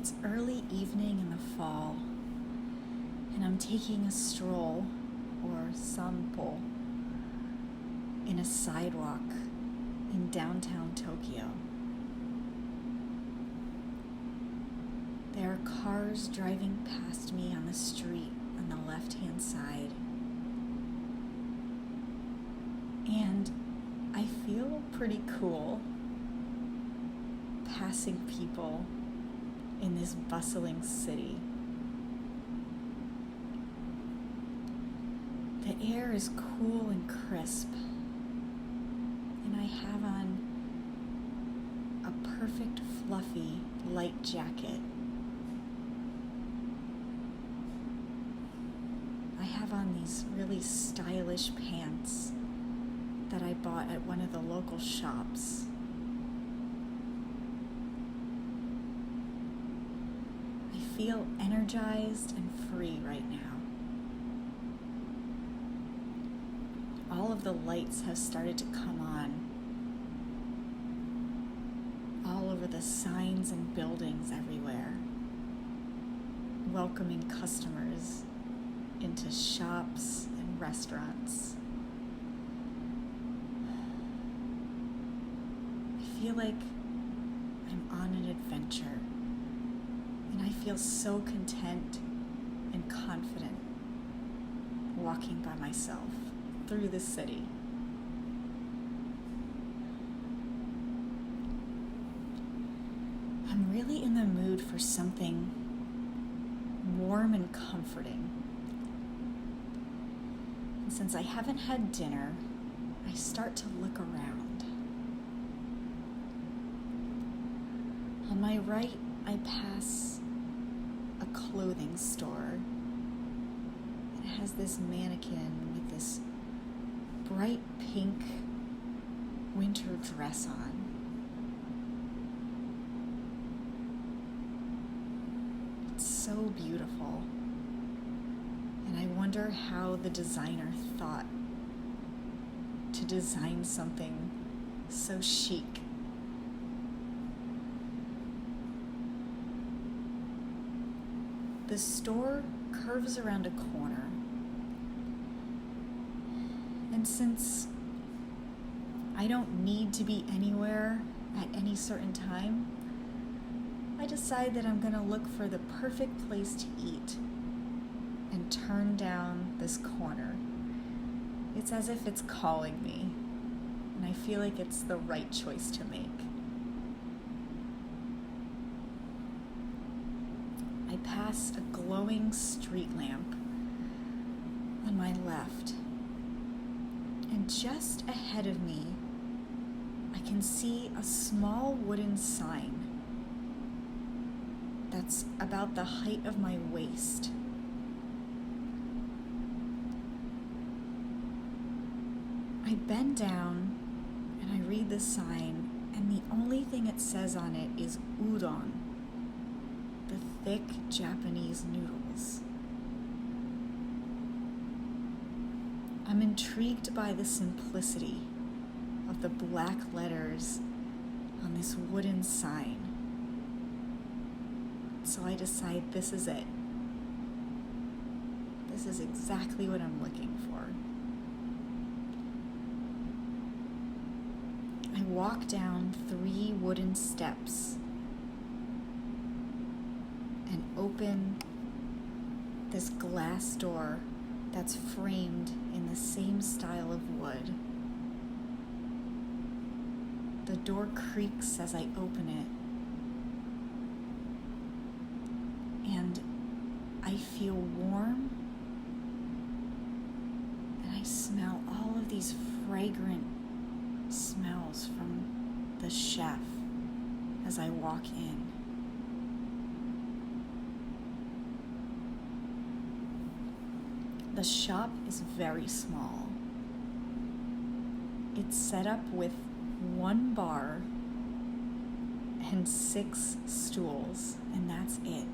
It's early evening in the fall, and I'm taking a stroll, or sanpo, in a sidewalk in downtown Tokyo. There are cars driving past me on the street on the left-hand side, and I feel pretty cool passing people in this bustling city. The air is cool and crisp, and I have on a perfect fluffy light jacket. I have on these really stylish pants that I bought at one of the local shops. I feel energized and free right now. All of the lights have started to come on. All over the signs and buildings everywhere, welcoming customers into shops and restaurants. I feel like I'm on an adventure, and I feel so content and confident walking by myself through the city. I'm really in the mood for something warm and comforting. And since I haven't had dinner, I start to look around. On my right, I pass a clothing store. It has this mannequin with this bright pink winter dress on. It's so beautiful, and I wonder how the designer thought to design something so chic. The store curves around a corner, and since I don't need to be anywhere at any certain time, I decide that I'm going to look for the perfect place to eat and turn down this corner. It's as if it's calling me, and I feel like it's the right choice to make. I pass a glowing street lamp on my left, and just ahead of me, I can see a small wooden sign that's about the height of my waist. I bend down and I read the sign, and the only thing it says on it is Udon, the thick Japanese noodles. I'm intrigued by the simplicity of the black letters on this wooden sign. So I decide this is it. This is exactly what I'm looking for. I walk down 3 wooden steps and open this glass door that's framed in the same style of wood. The door creaks as I open it, and I feel warm, and I smell all of these fragrant smells from the chef as I walk in. The shop is very small. It's set up with 1 bar and 6 stools, and that's it.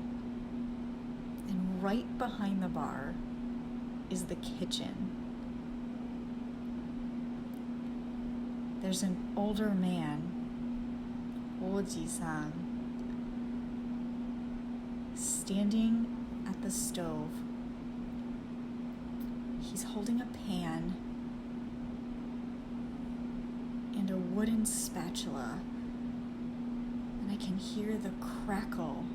And right behind the bar is the kitchen. There's an older man, 𝓜𝓔𝓓𝓘𝓐, standing at the stove. He's holding a pan and a wooden spatula, and I can hear the crackle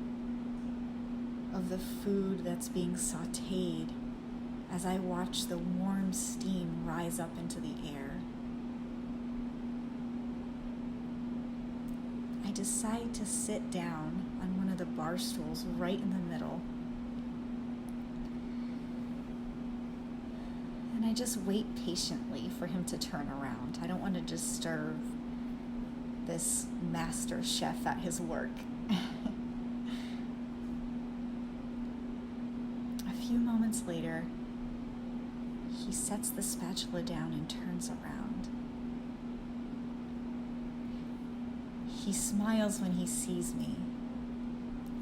of the food that's being sautéed as I watch the warm steam rise up into the air. I decide to sit down on one of the bar stools right in the middle. And I just wait patiently for him to turn around. I don't want to disturb this master chef at his work. A few moments later, he sets the spatula down and turns around. He smiles when he sees me,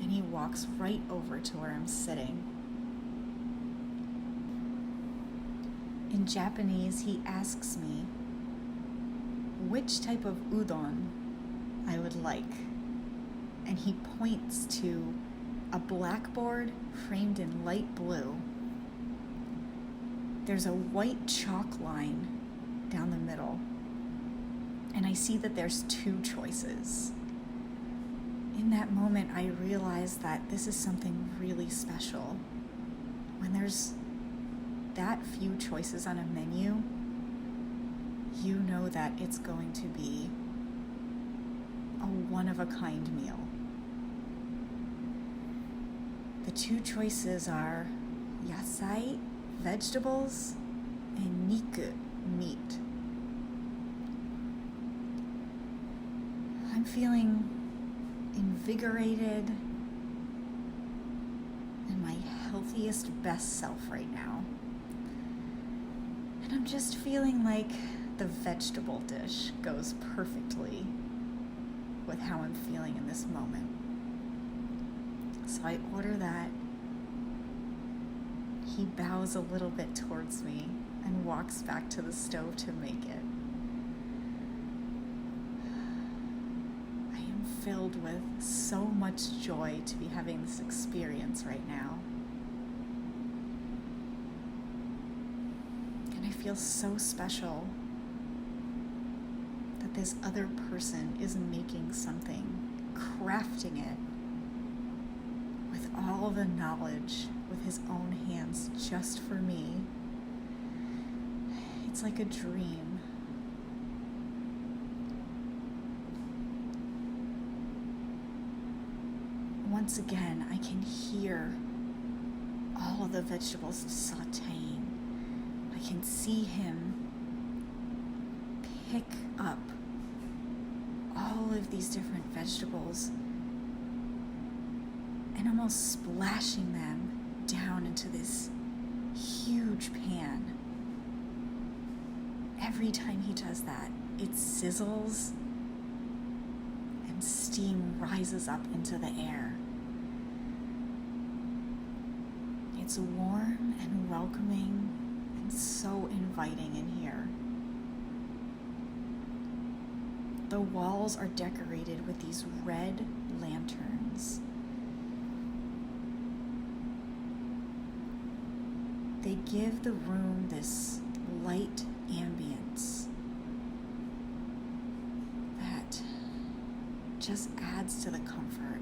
and he walks right over to where I'm sitting. In Japanese, he asks me which type of udon I would like, and he points to a blackboard framed in light blue. There's a white chalk line down the middle, and I see that there's two choices. In that moment, I realize that this is something really special. When there's that few choices on a menu, you know that it's going to be a one-of-a-kind meal. The two choices are yasai, vegetables, and niku, meat. I'm feeling invigorated and my healthiest, best self right now. And I'm just feeling like the vegetable dish goes perfectly with how I'm feeling in this moment. So I order that. He bows a little bit towards me and walks back to the stove to make it. I am filled with so much joy to be having this experience right now. And I feel so special that this other person is making something, crafting it with all the knowledge, with his own hands, just for me. It's like a dream. Once again, I can hear all of the vegetables sautéing. I can see him pick up all of these different vegetables and almost splashing them down into this huge pan. Every time he does that, it sizzles and steam rises up into the air. It's warm and welcoming and so inviting in here. The walls are decorated with these red lanterns. They give the room this light ambience that just adds to the comfort.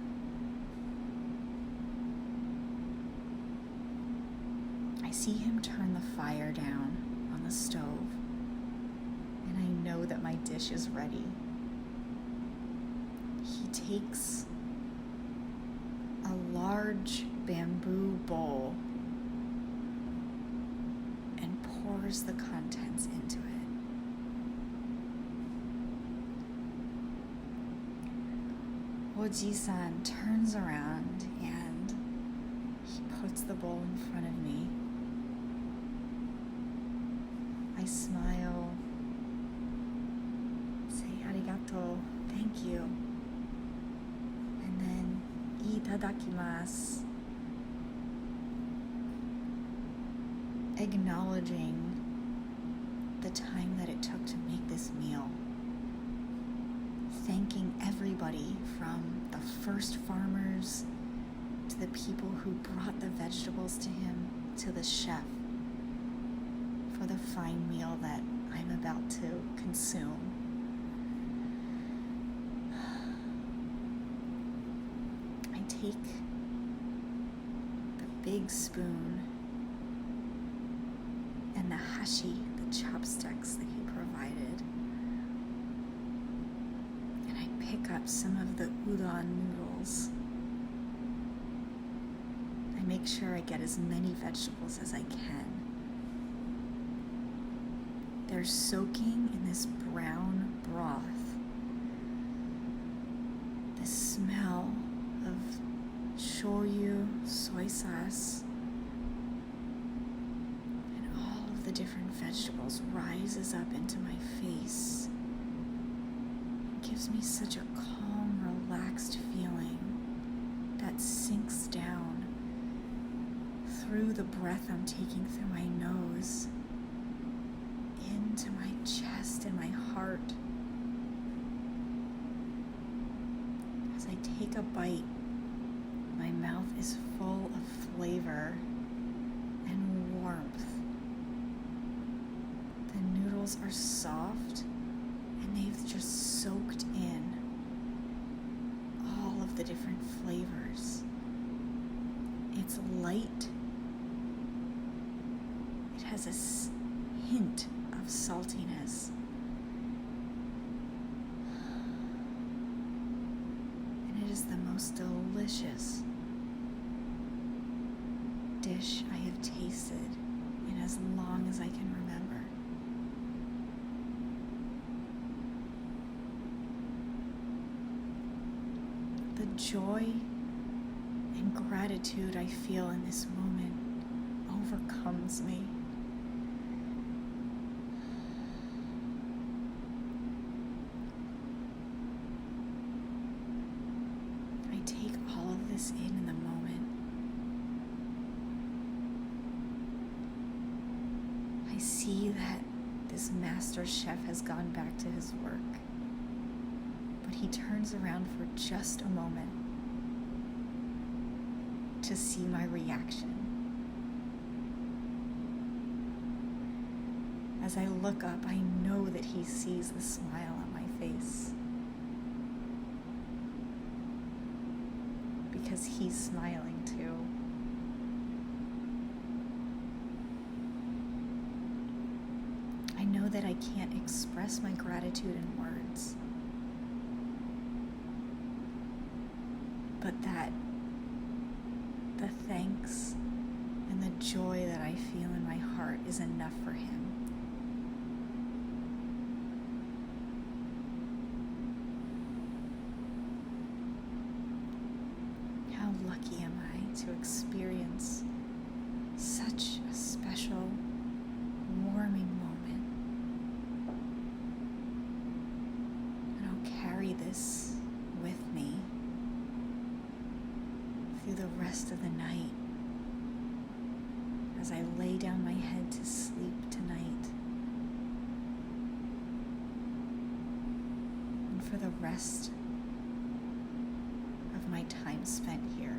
I see him turn the fire down on the stove, and I know that my dish is ready. He takes a large bamboo bowl and pours the contents into it. Oji-san turns around and he puts the bowl in front of me. I smile, say arigato, thank you, and then itadakimasu, acknowledging the time that it took to make this meal, thanking everybody from the first farmers to to the people who brought the vegetables to him, to the chef, for the fine meal that I'm about to consume. I take the big spoon and the hashi, the chopsticks that he provided, and I pick up some of the udon noodles. I make sure I get as many vegetables as I can. They're soaking in this brown broth. The smell of shoyu, soy sauce, and all of the different vegetables rises up into my face. It gives me such a calm, relaxed feeling that sinks down through the breath I'm taking through my nose, into my chest and my heart. As I take a bite, my mouth is full of flavor and warmth. The noodles are soft and they've just soaked in all of the different flavors. It's light. It has a hint of saltiness. And it is the most delicious dish I have tasted in as long as I can remember. The joy and gratitude I feel in this moment overcomes me. I take all of this in the moment. I see that this master chef has gone back to his work, but he turns around for just a moment to see my reaction. As I look up, I know that he sees the smile on my face, because he's smiling too. I know that I can't express my gratitude in words, but that the thanks and the joy that I feel in my heart is enough for him. How lucky am I to experience such a special, warming moment. And I'll carry this with me through the rest of the night as I lay down my head to sleep tonight, and for the rest of my time spent here.